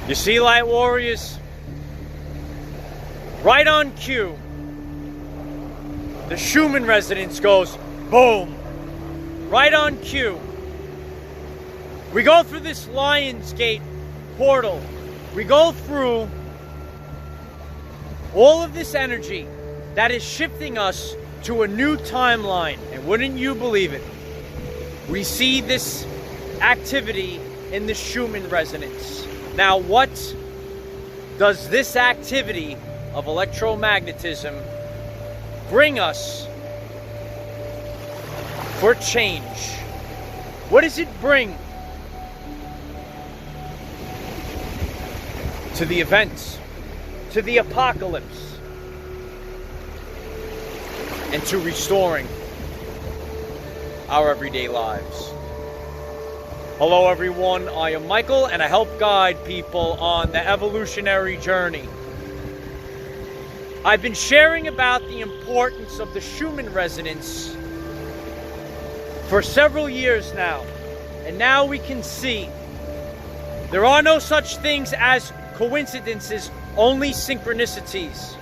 You see, Light Warriors? Right on cue, the Schumann Resonance goes boom. Right on cue. We go through this Lionsgate portal. We go through all of this energy that is shifting us to a new timeline. And wouldn't you believe it? We see this activity in the Schumann Resonance. Now, what does this activity of electromagnetism bring us for change? What does it bring to the events, to the apocalypse, and to restoring our everyday lives? Hello everyone, I am Michael and I help guide people on the evolutionary journey. I've been sharing about the importance of the Schumann Resonance for several years now, and now we can see there are no such things as coincidences, only synchronicities.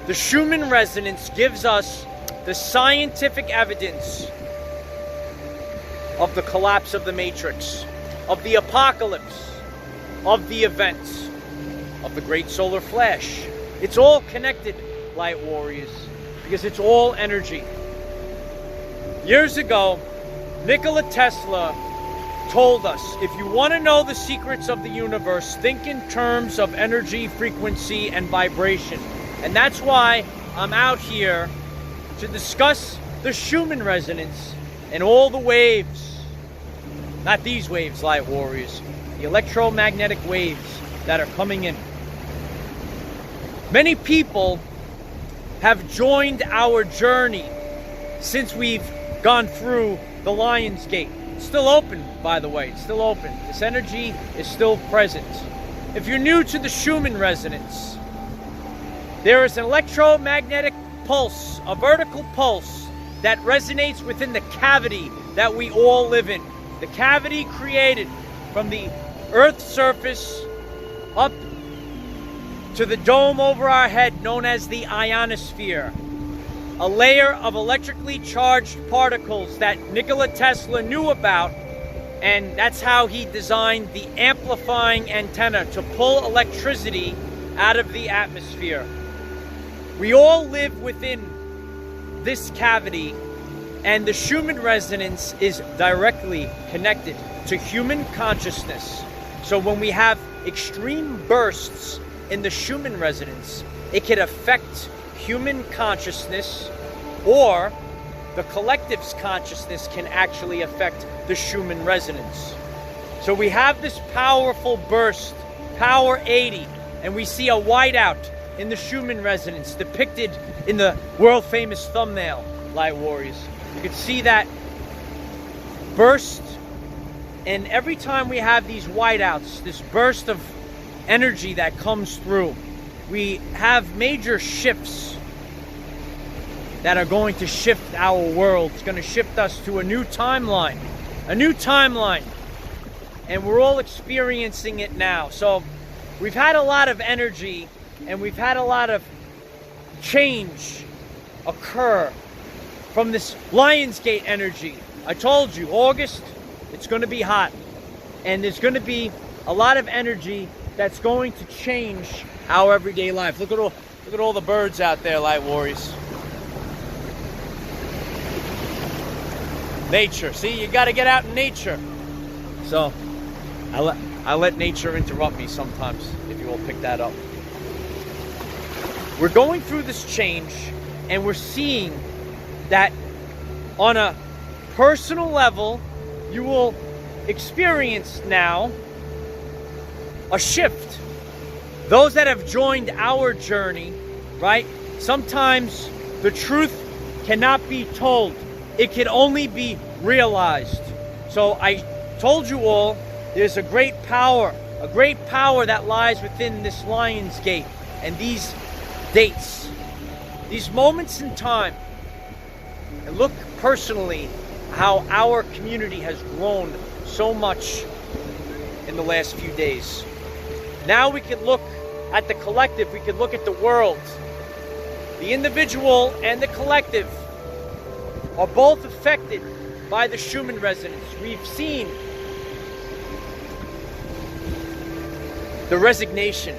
The Schumann Resonance gives us the scientific evidence of the collapse of the Matrix, of the apocalypse, of the events, of the great solar flash. It's all connected, Light Warriors, because it's all energy. Years ago, Nikola Tesla told us, if you want to know the secrets of the universe, think in terms of energy, frequency, and vibration. And that's why I'm out here to discuss the Schumann Resonance and all the waves. Not these waves, Light Warriors. The electromagnetic waves that are coming in. Many people have joined our journey since we've gone through the Lionsgate. It's still open, by the way. It's still open. This energy is still present. If you're new to the Schumann Resonance, there is an electromagnetic pulse, a vertical pulse that resonates within the cavity that we all live in. The cavity created from the Earth's surface up to the dome over our head known as the ionosphere. A layer of electrically charged particles that Nikola Tesla knew about, and that's how he designed the amplifying antenna to pull electricity out of the atmosphere. We all live within this cavity, and the Schumann Resonance is directly connected to human consciousness. So when we have extreme bursts in the Schumann Resonance, it can affect human consciousness, or the collective's consciousness can actually affect the Schumann Resonance. So we have this powerful burst, power 80, and we see a whiteout in the Schumann Resonance depicted in the world famous thumbnail, Light Warriors. You can see that burst, and every time we have these whiteouts, this burst of energy that comes through, we have major shifts that are going to shift our world. It's going to shift us to a new timeline. A new timeline. And we're all experiencing it now. So we've had a lot of energy and we've had a lot of change occur from this Lionsgate energy. I told you, August, it's going to be hot. And there's going to be a lot of energy that's going to change our everyday life. Look at all the birds out there, Light Warriors. Nature. See, you got to get out in nature. So, I let nature interrupt me sometimes, if you will pick that up. We're going through this change, and we're seeing that on a personal level, you will experience now a shift. Those that have joined our journey, right? Sometimes the truth cannot be told. It can only be realized. So I told you all, there's a great power that lies within this Lionsgate and these dates, these moments in time. And look personally how our community has grown so much in the last few days. Now we can look at the collective, we can look at the world. The individual and the collective are both affected by the Schumann resonance. We've seen the resignation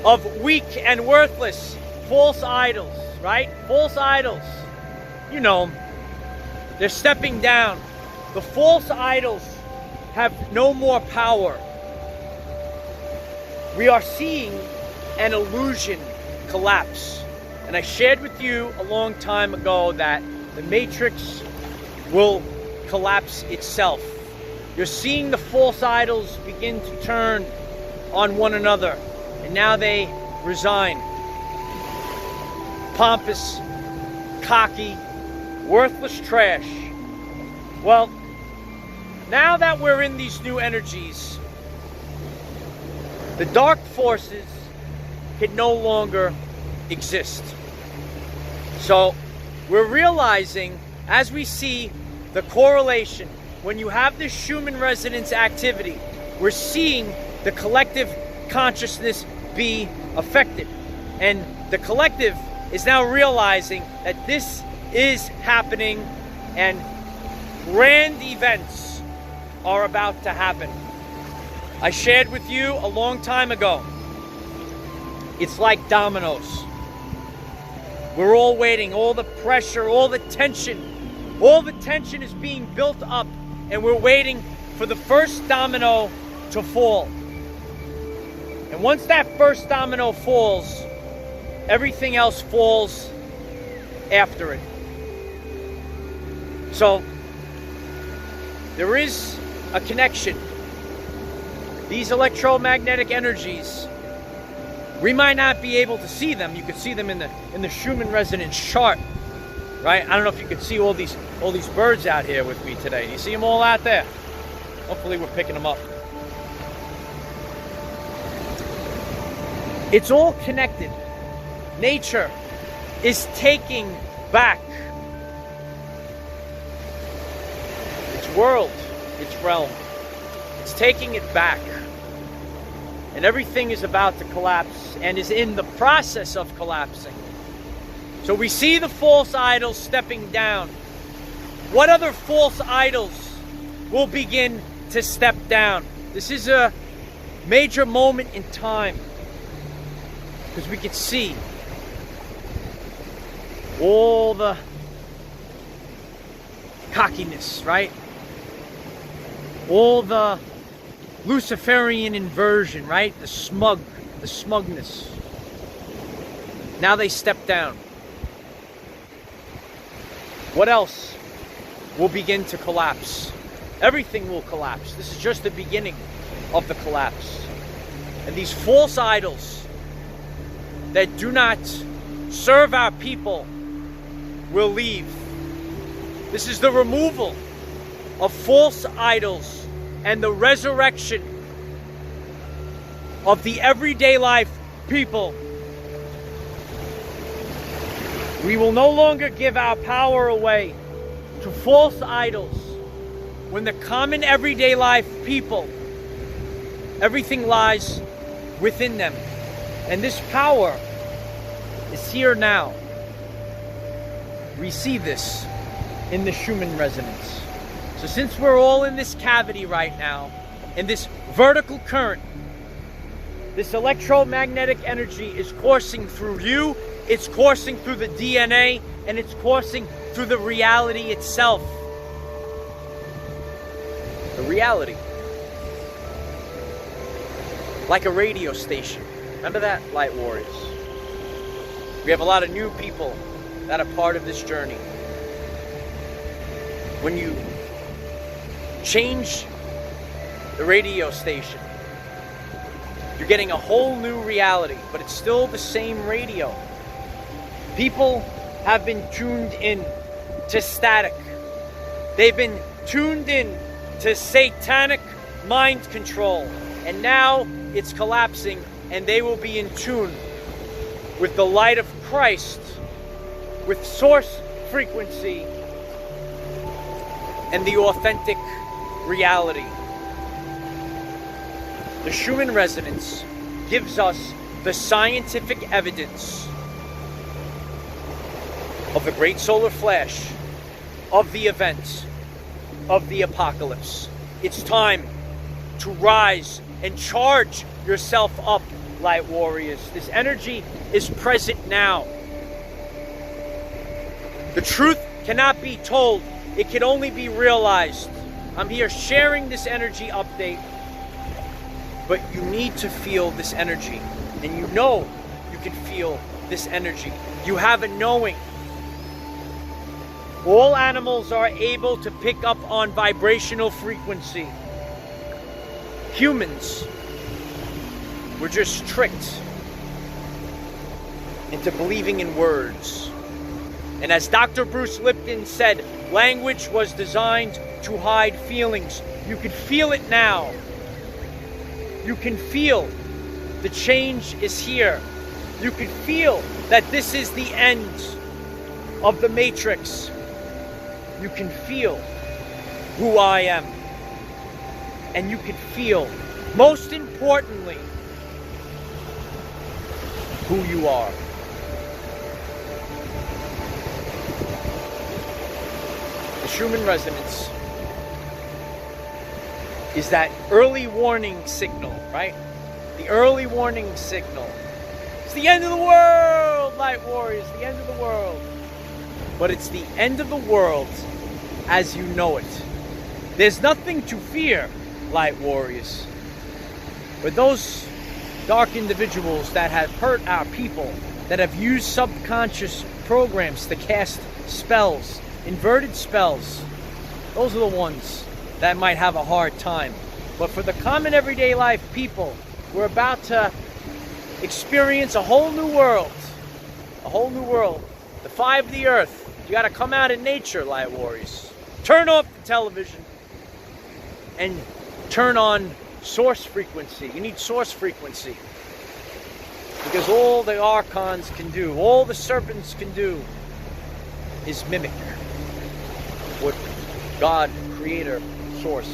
of weak and worthless false idols, right? False idols. You know, they're stepping down. The false idols have no more power. We are seeing an illusion collapse. And I shared with you a long time ago that the matrix will collapse itself. You're seeing the false idols begin to turn on one another, and now they resign. Pompous, cocky, worthless trash. Well, now that we're in these new energies, the dark forces can no longer exist. So we're realizing, as we see the correlation, when you have this Schumann resonance activity, we're seeing the collective consciousness be affected. And the collective is now realizing that this is happening and grand events are about to happen. I shared with you a long time ago, it's like dominoes. We're all waiting, all the pressure, all the tension is being built up, and we're waiting for the first domino to fall. And once that first domino falls, everything else falls after it. So there is a connection. These electromagnetic energies, we might not be able to see them. You could see them in the Schumann resonance chart, right? I don't know if you could see all these birds out here with me today. Do you see them all out there? Hopefully we're picking them up. It's all connected. Nature is taking back its world, its realm. It's taking it back. And everything is about to collapse and is in the process of collapsing. So we see the false idols stepping down. What other false idols will begin to step down? This is a major moment in time, because we can see all the cockiness, right? All the Luciferian inversion, right? The smugness. Now they step down. What else will begin to collapse? Everything will collapse. This is just the beginning of the collapse. And these false idols that do not serve our people will leave. This is the removal of false idols and the resurrection of the everyday life people. We will no longer give our power away to false idols when the common everyday life people, everything lies within them. And this power is here now. Receive this in the Schumann resonance. So since we're all in this cavity right now, in this vertical current, this electromagnetic energy is coursing through you, it's coursing through the DNA, and it's coursing through the reality itself. The reality. Like a radio station. Remember that, Light Warriors? We have a lot of new people that are part of this journey. When you change the radio station, you're getting a whole new reality, but it's still the same radio. People have been tuned in to static. They've been tuned in to satanic mind control. And now it's collapsing, and they will be in tune with the light of Christ, with source frequency, and the authentic reality. The Schumann Resonance gives us the scientific evidence of the great solar flash, of the events, of the apocalypse. It's time to rise and charge yourself up, light warriors. This energy is present now. The truth cannot be told. It can only be realized. I'm here sharing this energy update, but you need to feel this energy. And you know you can feel this energy. You have a knowing. All animals are able to pick up on vibrational frequency. Humans were just tricked into believing in words. And as Dr. Bruce Lipton said, language was designed to hide feelings. You can feel it now. You can feel the change is here. You can feel that this is the end of the matrix. You can feel who I am. And you can feel, most importantly, who you are. The Schumann Resonance is that early warning signal, right? The early warning signal. It's the end of the world, light warriors, the end of the world. But it's the end of the world as you know it. There's nothing to fear, light warriors. But those dark individuals that have hurt our people, that have used subconscious programs to cast spells, inverted spells, those are the ones that might have a hard time. But for the common everyday life people, we're about to experience a whole new world. A whole new world. Defy the earth. You got to come out in nature, light warriors. Turn off the television and turn on source frequency. You need source frequency. Because all the archons can do, all the serpents can do, is mimic what God, Creator, Source,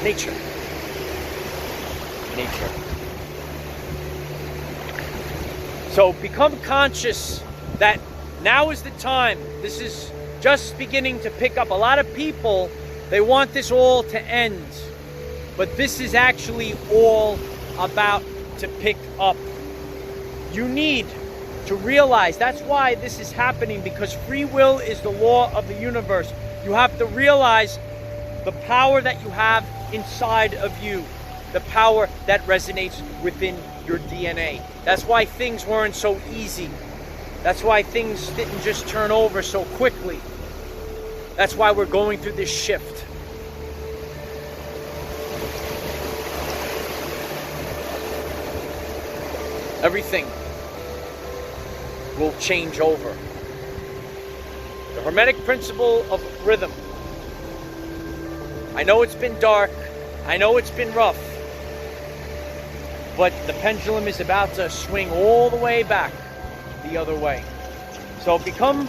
nature. So become conscious that now is the time. This is just beginning to pick up. A lot of people, they want this all to end. But this is actually all about to pick up. You need to realize that's why this is happening, because free will is the law of the universe. You have to realize the power that you have inside of you, the power that resonates within your DNA. That's why things weren't so easy. That's why things didn't just turn over so quickly. That's why we're going through this shift. Everything will change over. The Hermetic principle of rhythm. I know it's been dark. I know it's been rough. But the pendulum is about to swing all the way back the other way. So become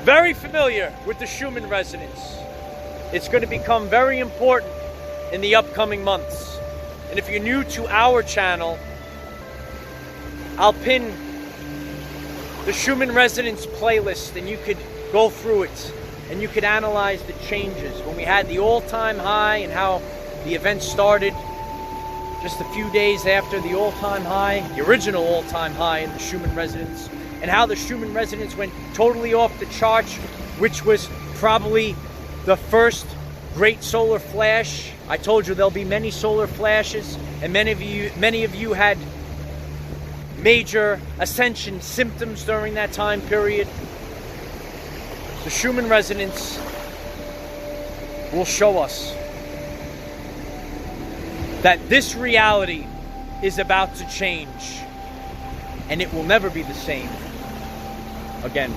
very familiar with the Schumann Resonance. It's going to become very important in the upcoming months. And if you're new to our channel, I'll pin the Schumann Resonance playlist, and you could go through it and you could analyze the changes. When we had the all-time high and how the event started just a few days after the all-time high, the original all-time high in the Schumann Resonance, and how the Schumann Resonance went totally off the charts, which was probably the first great solar flash. I told you there'll be many solar flashes, and many of you had major ascension symptoms during that time period. The Schumann Resonance will show us that this reality is about to change, and it will never be the same again.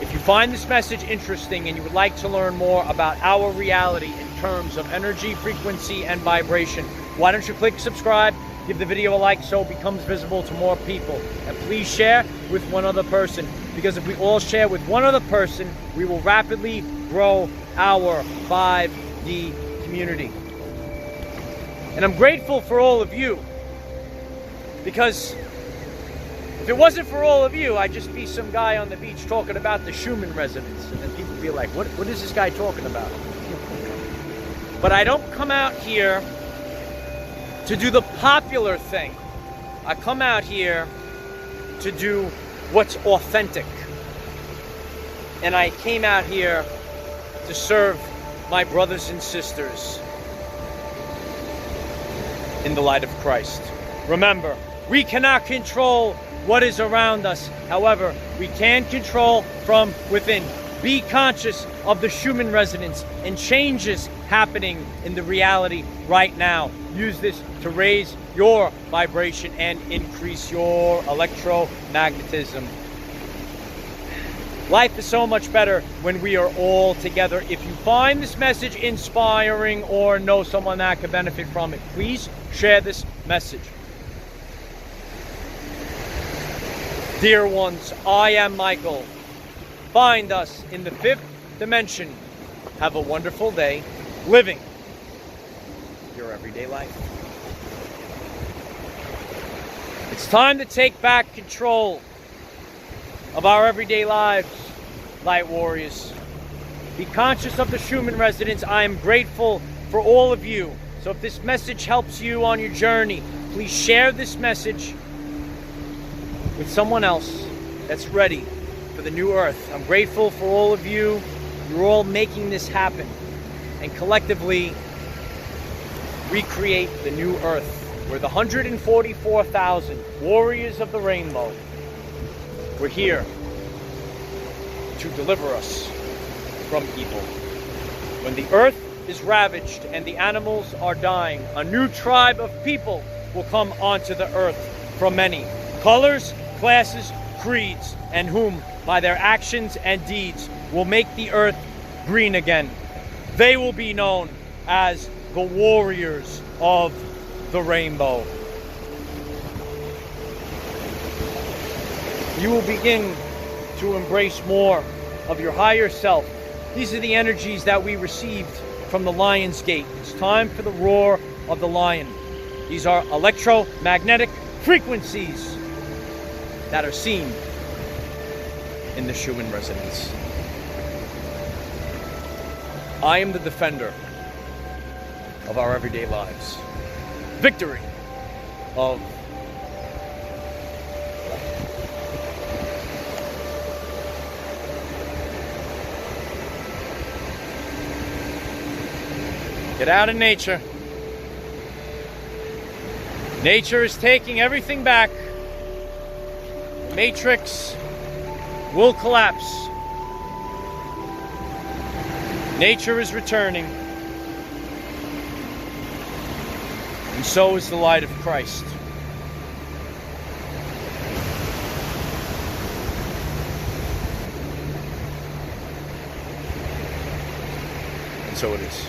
If you find this message interesting and you would like to learn more about our reality in terms of energy, frequency, and vibration, why don't you click subscribe, give the video a like so it becomes visible to more people, and please share with one other person, because if we all share with one other person, we will rapidly grow our 5D community. And I'm grateful for all of you, because if it wasn't for all of you, I'd just be some guy on the beach talking about the Schumann Resonance, and then people would be like, what is this guy talking about? But I don't come out here to do the popular thing. I come out here to do what's authentic. And I came out here to serve my brothers and sisters in the light of Christ. Remember, we cannot control what is around us. However, we can control from within. Be conscious of the Schumann resonance and changes happening in the reality right now. Use this to raise your vibration and increase your electromagnetism. Life is so much better when we are all together. If you find this message inspiring or know someone that could benefit from it, please share this message. Dear ones, I am Michael. Find us in the 5th dimension. Have a wonderful day living your everyday life. It's time to take back control of our everyday lives, light warriors. Be conscious of the Schumann resonance. I am grateful for all of you. So if this message helps you on your journey, please share this message with someone else that's ready for the new earth. I'm grateful for all of you. You're all making this happen. And collectively, recreate the new earth. We're the 144,000 warriors of the rainbow. We're here to deliver us from evil. When the earth is ravaged and the animals are dying, a new tribe of people will come onto the earth from many colors, classes, creeds, and whom by their actions and deeds will make the earth green again. They will be known as the warriors of the rainbow. You will begin to embrace more of your higher self. These are the energies that we received from the Lion's Gate. It's time for the roar of the lion. These are electromagnetic frequencies that are seen in the Schumann resonance. I am the defender of our everyday lives. Victory of Get out of nature. Nature is taking everything back. The matrix will collapse. Nature is returning. And so is the light of Christ. And so it is.